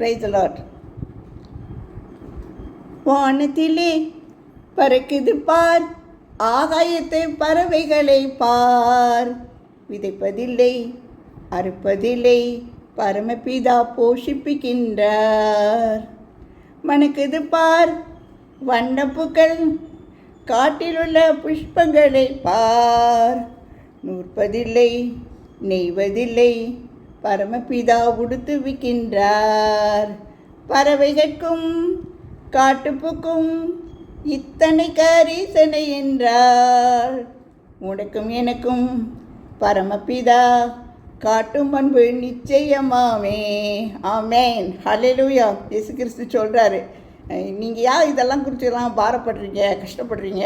Praise the Lord. வானத்திலே பறக்குது பார், ஆகாயத்து பறவைகளை பார். விதைப்பதில்லை, அறுப்பதில்லை, பரமபிதா போஷிப்பிக்கின்றார். மணக்குது பார் வண்ணப்புக்கள், காட்டிலுள்ள புஷ்பங்களை பார். நூற்பதில்லை, நெய்வதில்லை, பரமபிதா உடுத்துவிக்கின்றார். பறவைகட்கும் காட்டுப்புக்கும் இத்தனை கரிசனை என்றார். உனக்கும் எனக்கும் பரமபிதா காட்டும் அன்பு நிச்சயமாமே. ஆமேன். ஹல்லேலூயா. இயேசு கிறிஸ்து சொல்கிறாரு, நீங்கள் யார் இதெல்லாம் குறிச்செல்லாம் பாரப்படுறீங்க, கஷ்டப்படுறீங்க,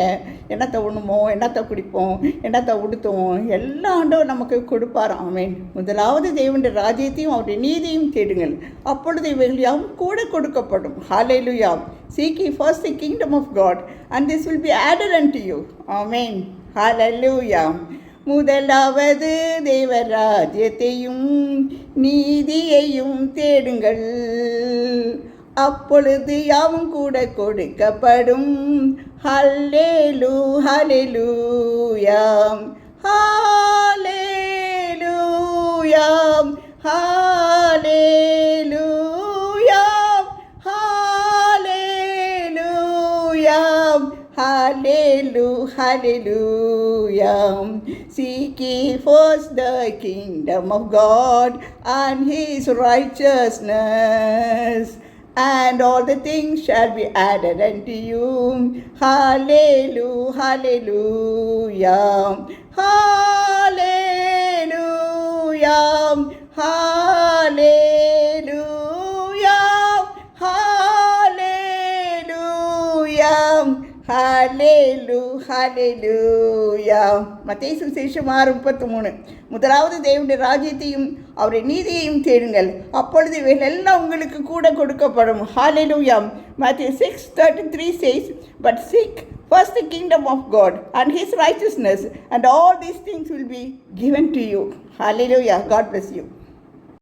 என்னத்தை உண்ணுமோ, என்னத்தை குடிப்போம், என்னத்தை உடுத்துவோம், எல்லா ஆண்டும் நமக்கு கொடுப்பார். ஆமேன். முதலாவது தேவனுடைய ராஜ்யத்தையும் அவருடைய நீதியும் தேடுங்கள், அப்பொழுது இவைகள் யாவும் கூட கொடுக்கப்படும். ஹல்லேலூயா. Seek ye first the kingdom of God, and this will be added unto you. Amen. Hallelujah. முதலாவது தேவராஜ்யத்தையும் நீதியையும் தேடுங்கள், அப்பொழுது யாவும் கூட கொடுக்கப்படும். ஹல்லேலூ ஹல்லேலூயா ஹல்லேலூயா ஹல்லேலூயா ஹல்லேலூயா hallelujah, hallelujah. Seek ye first the kingdom of God and his righteousness, and all the things shall be added unto you. Hallelujah, hallelujah, hallelujah, hallelujah, hallelujah, hallelujah, hallelujah. மத்தேயு சுவிசேஷம் 6:33. முதலாவது தேவனுடைய ராஜ்யத்தையும் அவருடைய நீதியையும் தேடுங்கள், அப்பொழுது இவைகள் எல்லாம் உங்களுக்கு கூட கொடுக்கப்படும். Hallelujah. Matthew 6:33 says, but seek first the kingdom of God and his righteousness, and all these things will be given to you. Hallelujah. God bless you.